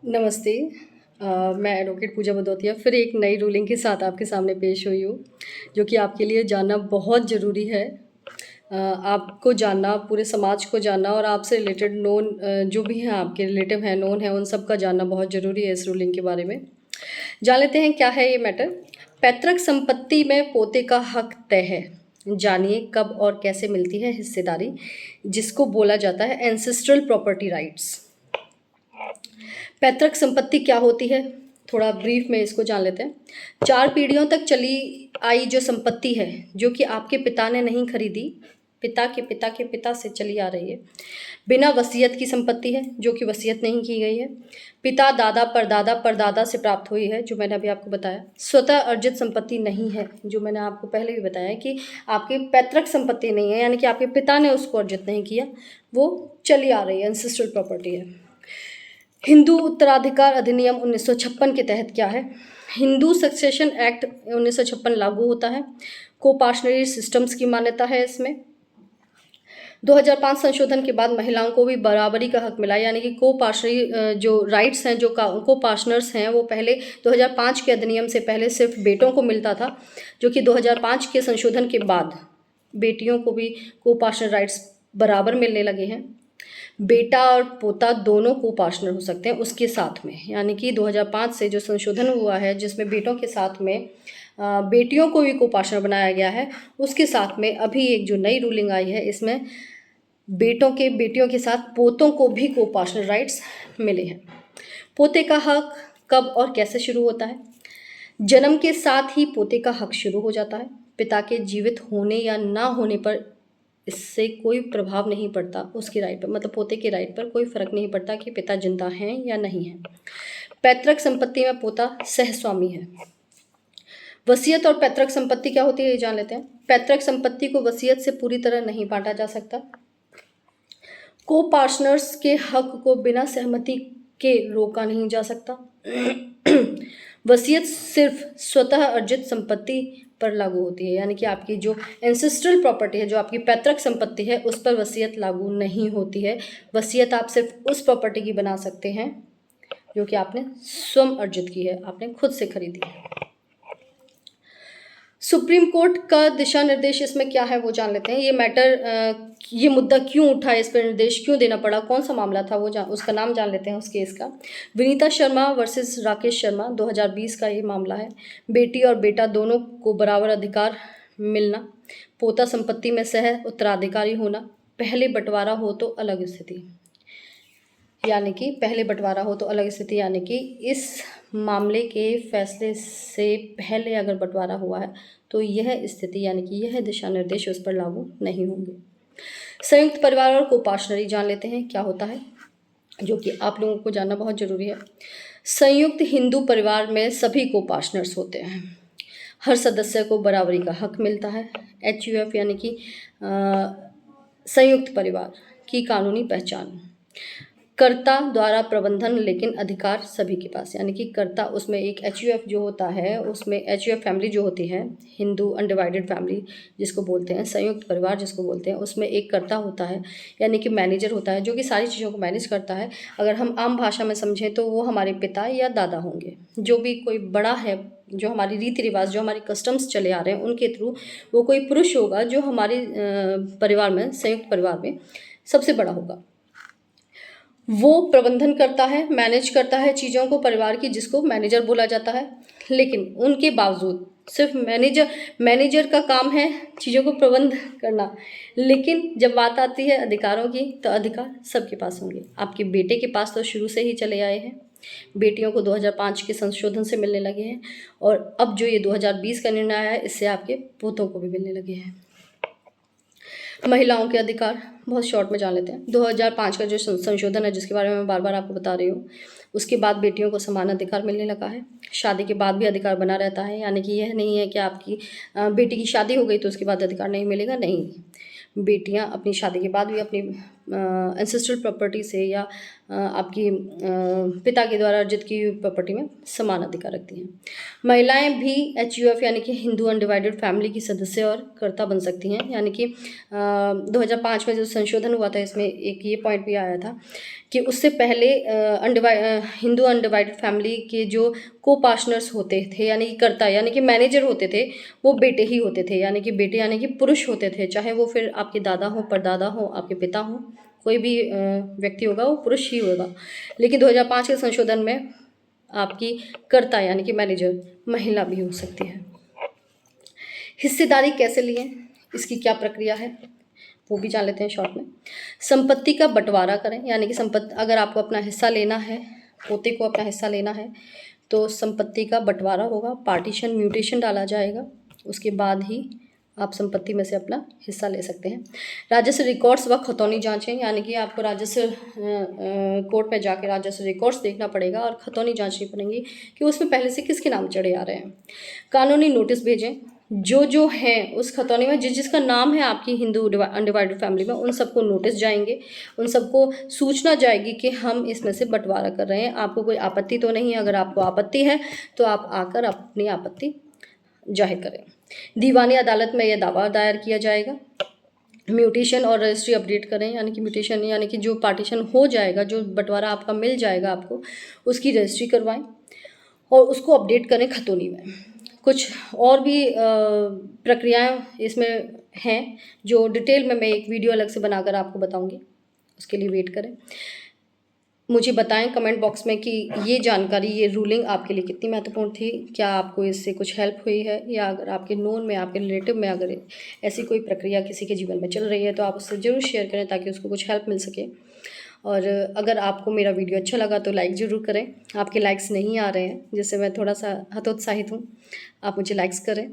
नमस्ते। मैं एडवोकेट पूजा भदौतिया फिर एक नई रूलिंग के साथ आपके सामने पेश हुई हूँ, जो कि आपके लिए जानना बहुत ज़रूरी है। आपको जानना, पूरे समाज को जानना और आपसे रिलेटेड जो भी हैं आपके रिलेटिव हैं, नोन हैं, उन सब का जानना बहुत ज़रूरी है इस रूलिंग के बारे में। जान लेते हैं क्या है ये मैटर। पैतृक संपत्ति में पोते का हक तय है। जानिए कब और कैसे मिलती है हिस्सेदारी, जिसको बोला जाता है एंसेस्ट्रल प्रॉपर्टी राइट्स। पैतृक संपत्ति क्या होती है, थोड़ा ब्रीफ में इसको जान लेते हैं। 4 पीढ़ियों तक चली आई जो संपत्ति है, जो कि आपके पिता ने नहीं खरीदी, पिता के पिता के पिता से चली आ रही है। बिना वसीयत की संपत्ति है, जो कि वसीयत नहीं की गई है। पिता दादा परदादा परदादा से प्राप्त हुई है, जो मैंने अभी आपको बताया। स्वतः अर्जित संपत्ति नहीं है, जो मैंने आपको पहले भी बताया कि आपकी पैतृक संपत्ति नहीं है, यानी कि आपके पिता ने उसको अर्जित नहीं किया, वो चली आ रही है, एंसेस्ट्रल प्रॉपर्टी है। हिंदू उत्तराधिकार अधिनियम 1956 के तहत क्या है, हिंदू सक्सेशन एक्ट 1956 लागू होता है। कोपार्शनरी सिस्टम्स की मान्यता है इसमें। 2005 संशोधन के बाद महिलाओं को भी बराबरी का हक मिला, यानी कि कोपार्शनरी जो राइट्स हैं, जो कोपार्शनर्स हैं, वो पहले 2005 के अधिनियम से पहले सिर्फ बेटों को मिलता था, जो कि 2005 के संशोधन के बाद बेटियों को भी कोपार्शनर राइट्स बराबर मिलने लगे हैं। बेटा और पोता दोनों को पार्टनर हो सकते हैं उसके साथ में, यानी कि 2005 से जो संशोधन हुआ है, जिसमें बेटों के साथ में बेटियों को भी को पार्टनर बनाया गया है, उसके साथ में अभी एक जो नई रूलिंग आई है, इसमें बेटियों के साथ पोतों को भी को पार्टनर राइट्स मिले हैं। पोते का हक कब और कैसे शुरू होता है, जन्म के साथ ही पोते का हक शुरू हो जाता है। पिता के जीवित होने या ना होने पर इससे कोई प्रभाव नहीं पड़ता उसकी राइट पर, मतलब पोते की राइट पर कोई फर्क नहीं पड़ता कि पिता जिंदा हैं या नहीं हैं। पैतृक संपत्ति में पोता सहस्वामी है। वसीयत और पैतृक संपत्ति क्या होती है ये जान लेते हैं। पैतृक संपत्ति को वसीयत से पूरी तरह नहीं बांटा जा सकता। को पार्टनर्स के हक को बिना सहमति के रोका नहीं जा सकता। वसीयत सिर्फ स्वतः अर्जित संपत्ति पर लागू होती है, यानी कि आपकी जो एंसेस्ट्रल प्रॉपर्टी है, जो आपकी पैतृक संपत्ति है, उस पर वसीयत लागू नहीं होती है। वसीयत आप सिर्फ उस प्रॉपर्टी की बना सकते हैं जो कि आपने स्वयं अर्जित की है, आपने खुद से खरीदी है। सुप्रीम कोर्ट का दिशा निर्देश इसमें क्या है वो जान लेते हैं। ये मैटर, ये मुद्दा क्यों उठा, इस पर निर्देश क्यों देना पड़ा, कौन सा मामला था वो उसका नाम जान लेते हैं उस केस का। विनीता शर्मा वर्सेस राकेश शर्मा 2020 का ये मामला है। बेटी और बेटा दोनों को बराबर अधिकार मिलना, पोता संपत्ति में सह उत्तराधिकारी होना, पहले बंटवारा हो तो अलग स्थिति, यानी कि पहले बंटवारा हो तो अलग स्थिति, यानी कि इस मामले के फैसले से पहले अगर बंटवारा हुआ है तो यह स्थिति, यानी कि यह दिशा निर्देश उस पर लागू नहीं होंगे। संयुक्त परिवार और कोपार्शनरी जान लेते हैं क्या होता है, जो कि आप लोगों को जानना बहुत जरूरी है। संयुक्त हिंदू परिवार में सभी कोपार्शनर्स होते हैं। हर सदस्य को बराबरी का हक मिलता है। HUF यानी कि संयुक्त परिवार की कानूनी पहचान, कर्ता द्वारा प्रबंधन लेकिन अधिकार सभी के पास, यानी कि कर्ता, उसमें एक HUF जो होता है, उसमें HUF फैमिली जो होती है, हिंदू अनडिवाइडेड फैमिली जिसको बोलते हैं, संयुक्त परिवार जिसको बोलते हैं, उसमें एक कर्ता होता है, यानी कि मैनेजर होता है, जो कि सारी चीज़ों को मैनेज करता है। अगर हम आम भाषा में समझें तो वो हमारे पिता या दादा होंगे। जो भी कोई बड़ा है, जो हमारी रीति रिवाज, जो हमारी कस्टम्स चले आ रहे हैं, उनके थ्रू वो कोई पुरुष होगा जो हमारे परिवार में, संयुक्त परिवार में सबसे बड़ा होगा। वो प्रबंधन करता है, मैनेज करता है चीज़ों को परिवार की, जिसको मैनेजर बोला जाता है। लेकिन उनके बावजूद सिर्फ मैनेजर का काम है चीज़ों को प्रबंध करना, लेकिन जब बात आती है अधिकारों की तो अधिकार सबके पास होंगे। आपके बेटे के पास तो शुरू से ही चले आए हैं, बेटियों को 2005 के संशोधन से मिलने लगे हैं, और अब जो ये 2020 का निर्णय आया है, इससे आपके पोतों को भी मिलने लगे हैं। महिलाओं के अधिकार बहुत शॉर्ट में जान लेते हैं। 2005 का जो संशोधन है, जिसके बारे में मैं बार बार आपको बता रही हूँ, उसके बाद बेटियों को समान अधिकार मिलने लगा है। शादी के बाद भी अधिकार बना रहता है, यानी कि यह नहीं है कि आपकी बेटी की शादी हो गई तो उसके बाद अधिकार नहीं मिलेगा, नहीं। बेटियां अपनी शादी के बाद भी अपने एंसेस्ट्रल प्रॉपर्टी से या आपकी पिता के द्वारा अर्जित की हुई प्रॉपर्टी में समान अधिकार रखती हैं। महिलाएं भी HUF यानी कि हिंदू अनडिवाइडेड फैमिली की सदस्य और कर्ता बन सकती हैं। यानी कि 2005 में जो संशोधन हुआ था, इसमें एक ये पॉइंट भी आया था कि उससे पहले हिंदू अनडिवाइडेड फैमिली के जो को पार्टनर्स होते थे, यानी कि कर्ता यानी कि मैनेजर होते थे, वो बेटे ही होते थे। यानी कि बेटे यानी कि पुरुष होते थे, चाहे वो फिर आपके दादा हो, परदादा हो, आपके पिता हो, कोई भी व्यक्ति होगा वो पुरुष ही होगा। लेकिन 2005 के संशोधन में आपकी कर्ता यानी कि मैनेजर महिला भी हो सकती है। हिस्सेदारी कैसे लिए, इसकी क्या प्रक्रिया है वो भी जान लेते हैं शॉर्ट में। संपत्ति का बंटवारा करें, यानी कि संपत्ति अगर आपको अपना हिस्सा लेना है, पोते को अपना हिस्सा लेना है, तो संपत्ति का बंटवारा होगा, पार्टीशन म्यूटेशन डाला जाएगा, उसके बाद ही आप संपत्ति में से अपना हिस्सा ले सकते हैं। राजस्व रिकॉर्ड्स व खतौनी जांचें, यानी कि आपको राजस्व कोर्ट में जाके राजस्व रिकॉर्ड्स देखना पड़ेगा और खतौनी जांचनी पड़ेंगी कि उसमें पहले से किसके नाम चढ़े आ रहे हैं। कानूनी नोटिस भेजें, जो हैं उस खतौनी में जिसका नाम है आपकी हिंदू अनडिवाइडेड फैमिली में, उन सबको नोटिस जाएंगे, उन सबको सूचना जाएगी कि हम इसमें से बंटवारा कर रहे हैं। आपको कोई आपत्ति तो नहीं है? अगर आपको आपत्ति है तो आप आकर अपनी आपत्ति जाहिर करें। दीवानी अदालत में यह दावा दायर किया जाएगा। म्यूटेशन और रजिस्ट्री अपडेट करें, यानी कि म्यूटेशन यानी कि जो पार्टीशन हो जाएगा, जो बंटवारा आपका मिल जाएगा आपको, उसकी रजिस्ट्री करवाएं और उसको अपडेट करें खतौनी में। कुछ और भी प्रक्रियाएं इसमें हैं जो डिटेल में मैं एक वीडियो अलग से बनाकर आपको बताऊंगी, उसके लिए वेट करें। मुझे बताएं कमेंट बॉक्स में कि ये जानकारी, ये रूलिंग आपके लिए कितनी महत्वपूर्ण थी। क्या आपको इससे कुछ हेल्प हुई है, या अगर आपके नोन में, आपके रिलेटिव में अगर ऐसी कोई प्रक्रिया किसी के जीवन में चल रही है तो आप उससे ज़रूर शेयर करें ताकि उसको कुछ हेल्प मिल सके। और अगर आपको मेरा वीडियो अच्छा लगा तो लाइक ज़रूर करें। आपके लाइक्स नहीं आ रहे हैं जिससे मैं थोड़ा सा हतोत्साहित हूँ, आप मुझे लाइक्स करें।